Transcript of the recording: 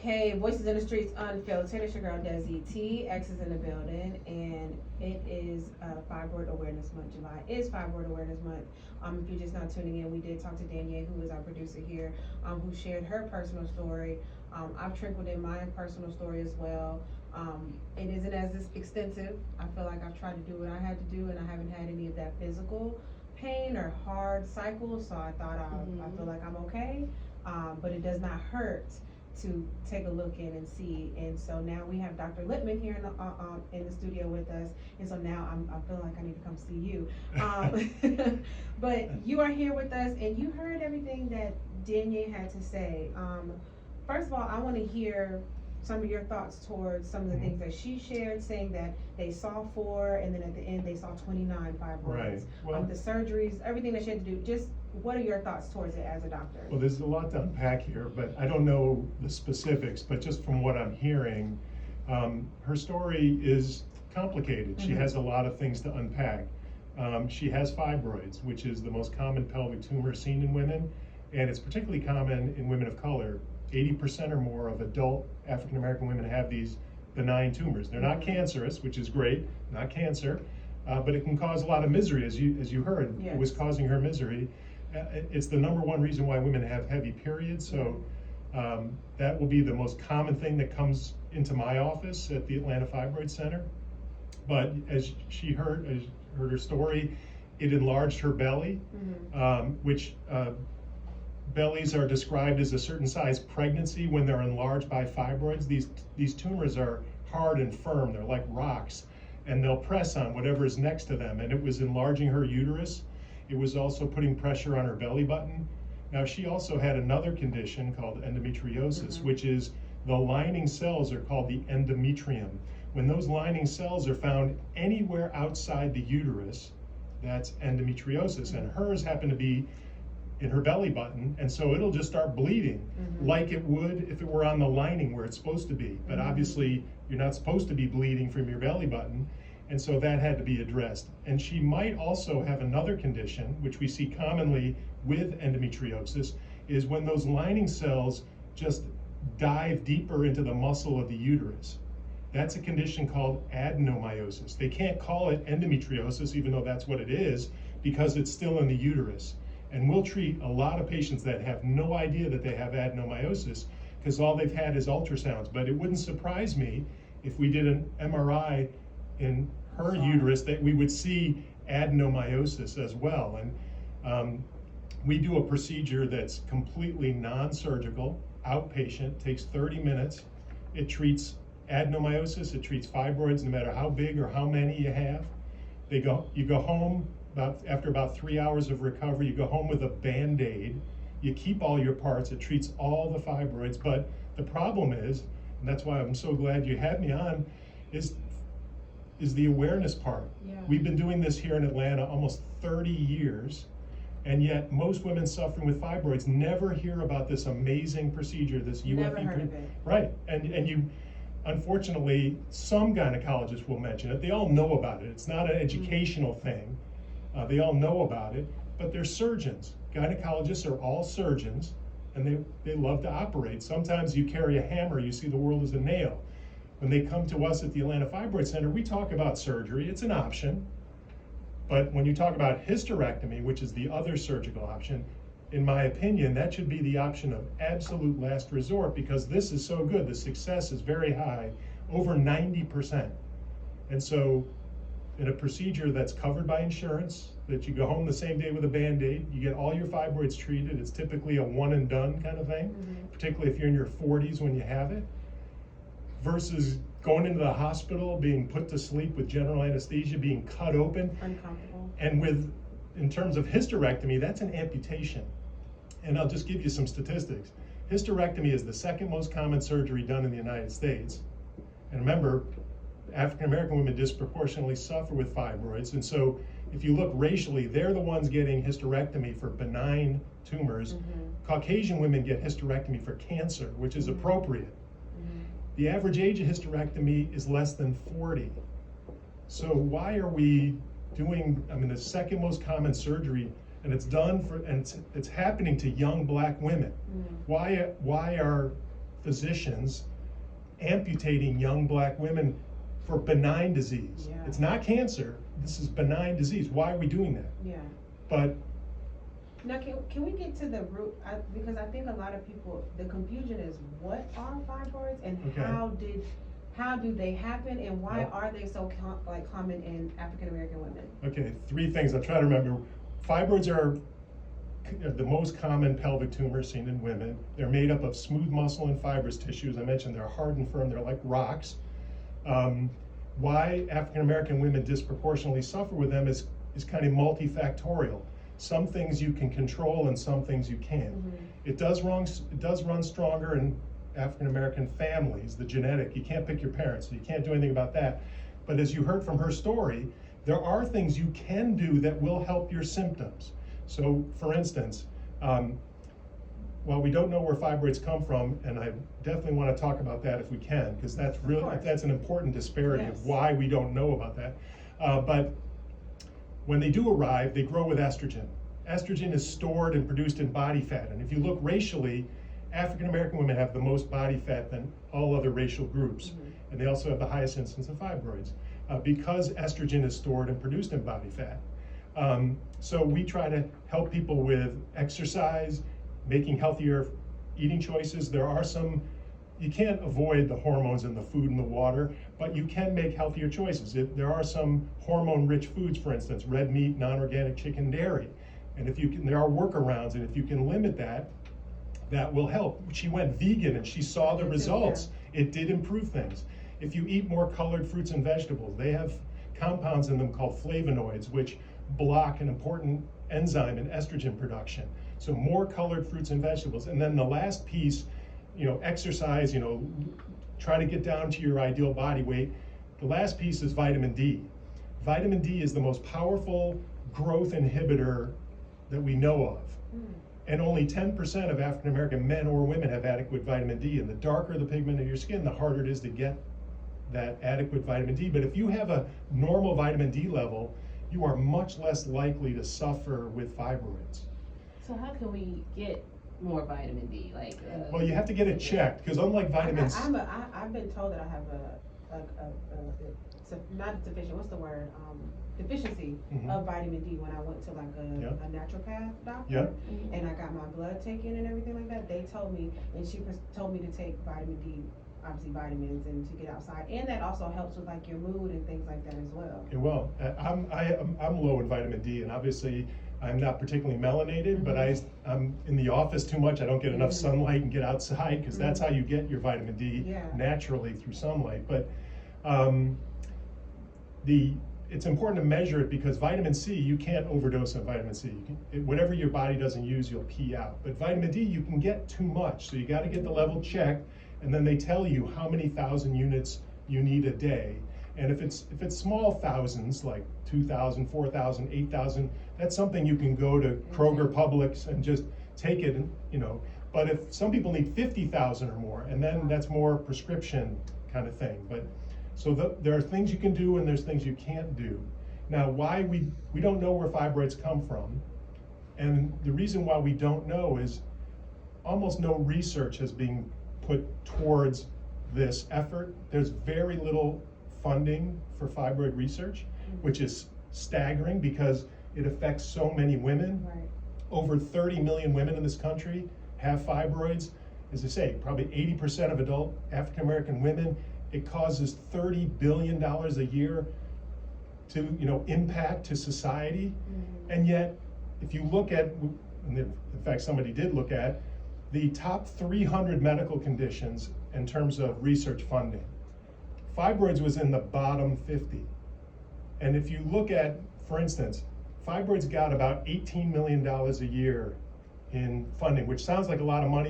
Hey, Voices in the Streets Unfiltered. It's your girl Desi T. X is in the building, and it is Fibroid Awareness Month. July is Fibroid Awareness Month. If you're just not tuning in, we did talk to Danielle, who is our producer here, who shared her personal story. I've trickled in my personal story as well. It isn't as extensive. I feel like I've tried to do what I had to do, and I haven't had any of that physical pain or hard cycles. So I thought I feel like I'm okay, but it does not hurt to take a look in and see. And so now we have Dr. Lipman here in the studio with us, and so now I feel like I need to come see you. But you are here with us, and you heard everything that Danielle had to say. First of all, I want to hear some of your thoughts towards some of the things that she shared, saying that they saw 4, and then at the end they saw 29 fibroids. Right. Well, the surgeries, everything that she had to do. Just what are your thoughts towards it as a doctor? well, there's a lot to unpack here, but I don't know the specifics, but just from what I'm hearing, her story is complicated. She has a lot of things to unpack. She has fibroids, which is the most common pelvic tumor seen in women, and it's particularly common in women of color. 80% or more of adult African American women have these benign tumors. They're not cancerous, which is great, not cancer, but it can cause a lot of misery, as you heard. Yes. It was causing her misery. It's the #1 reason why women have heavy periods, so that will be the most common thing that comes into my office at the Atlanta Fibroid Center. But as she heard her story, it enlarged her belly, which bellies are described as a certain size pregnancy when they're enlarged by fibroids. These tumors are hard and firm, they're like rocks, and they'll press on whatever is next to them, and it was enlarging her uterus. It was also putting pressure on her belly button. Now, she also had another condition called endometriosis, which is the lining cells are called the endometrium. When those lining cells are found anywhere outside the uterus, that's endometriosis, and hers happened to be in her belly button, and so it'll just start bleeding like it would if it were on the lining where it's supposed to be. But obviously, you're not supposed to be bleeding from your belly button, and so that had to be addressed. And she might also have another condition, which we see commonly with endometriosis, is when those lining cells just dive deeper into the muscle of the uterus. That's a condition called adenomyosis. They can't call it endometriosis, even though that's what it is, because it's still in the uterus. And we'll treat a lot of patients that have no idea that they have adenomyosis because all they've had is ultrasounds. But it wouldn't surprise me if we did an MRI in her uterus that we would see adenomyosis as well. And we do a procedure that's completely non-surgical, outpatient, takes 30 minutes. It treats adenomyosis, it treats fibroids no matter how big or how many you have. You go home. After about 3 hours of recovery, you go home with a Band-Aid. You keep all your parts. It treats all the fibroids. But the problem is, and that's why I'm so glad you had me on, is the awareness part. Yeah. We've been doing this here in Atlanta almost 30 years, and yet most women suffering with fibroids never hear about this amazing procedure, this UFE. Never heard of it. Right, and you, unfortunately, some gynecologists will mention it. They all know about it. It's not an educational thing. They all know about it, but they're surgeons. Gynecologists are all surgeons, and they love to operate. Sometimes you carry a hammer, you see the world as a nail. When they come to us at the Atlanta Fibroid Center, we talk about surgery. It's an option. But when you talk about hysterectomy, which is the other surgical option, in my opinion, that should be the option of absolute last resort because this is so good. The success is very high, over 90%. And so, in a procedure that's covered by insurance, that you go home the same day with a Band-Aid, you get all your fibroids treated. It's typically a one and done kind of thing, particularly if you're in your 40s when you have it, versus going into the hospital, being put to sleep with general anesthesia, being cut open. Uncomfortable. And in terms of hysterectomy, that's an amputation. And I'll just give you some statistics. Hysterectomy is the second most common surgery done in the United States. And remember, African American women disproportionately suffer with fibroids, and so if you look racially, they're the ones getting hysterectomy for benign tumors. Caucasian women get hysterectomy for cancer, which is appropriate. The average age of hysterectomy is less than 40. So why are we doing, the second most common surgery, and it's done for, and it's happening to young Black women. Why are physicians amputating young black women for benign disease. Yeah. It's not cancer, this is benign disease. Why are we doing that? Yeah. But Now, can we get to the root, because I think a lot of people, the confusion is what are fibroids and Okay. how do they happen and why Well- are they so common in African American women? okay, three things I'll try to remember. Fibroids are the most common pelvic tumors seen in women. They're made up of smooth muscle and fibrous tissue. As I mentioned, they're hard and firm, they're like rocks. Why African American women disproportionately suffer with them is kind of multifactorial. Some things you can control and some things you can't. It does run stronger in African American families, the genetic. You can't pick your parents, so you can't do anything about that. But as you heard from her story, there are things you can do that will help your symptoms. So for instance, while we don't know where fibroids come from, and I definitely want to talk about that if we can, because that's an important disparity Yes. of why we don't know about that. But when they do arrive, they grow with estrogen. Estrogen is stored and produced in body fat. And if you look racially, African American women have the most body fat than all other racial groups. And they also have the highest incidence of fibroids because estrogen is stored and produced in body fat. So we try to help people with exercise, making healthier eating choices. There are some, you can't avoid the hormones in the food and the water, but you can make healthier choices. There are some hormone-rich foods, for instance, red meat, non-organic chicken, dairy. And if you can, there are workarounds, and if you can limit that, that will help. She went vegan and she saw the results. It did improve things. If you eat more colored fruits and vegetables, they have compounds in them called flavonoids, which block an important enzyme in estrogen production. So more colored fruits and vegetables. And then the last piece, exercise, try to get down to your ideal body weight. The last piece is vitamin D. Vitamin D is the most powerful growth inhibitor that we know of. And only 10% of African American men or women have adequate vitamin D. And the darker the pigment of your skin, the harder it is to get that adequate vitamin D. But if you have a normal vitamin D level, you are much less likely to suffer with fibroids. So how can we get more vitamin D? Well, you have to get it checked, because unlike vitamins, I've been told that I have not a deficient, what's the word? Deficiency of vitamin D when I went to a naturopath doctor and I got my blood taken and everything like that. They told me, and she told me to take vitamin D, obviously vitamins, and to get outside, and that also helps with your mood and things like that as well. Well, I'm low in vitamin D, and obviously I'm not particularly melanated, but I'm in the office too much. I don't get enough sunlight and get outside, because that's how you get your vitamin D naturally, through sunlight. But it's important to measure it, because vitamin C, you can't overdose on vitamin C. Whatever your body doesn't use, you'll pee out. But vitamin D, you can get too much, so you got to get the level checked, and then they tell you how many thousand units you need a day. And if it's small thousands, like 2,000, 4,000, 8,000, that's something you can go to Kroger, Publix, and just take it, But if some people need 50,000 or more, and then that's more prescription kind of thing. But so there are things you can do and there's things you can't do. Now, why we don't know where fibroids come from, and the reason why we don't know is almost no research has been put towards this effort. There's very little funding for fibroid research, which is staggering because it affects so many women. Right. Over 30 million women in this country have fibroids. As I say, probably 80% of adult African American women. It causes $30 billion a year to impact to society. And yet, if you look at, and in fact somebody did look at, the top 300 medical conditions in terms of research funding, fibroids was in the bottom 50. And if you look at, for instance, fibroids got about $18 million a year in funding, which sounds like a lot of money,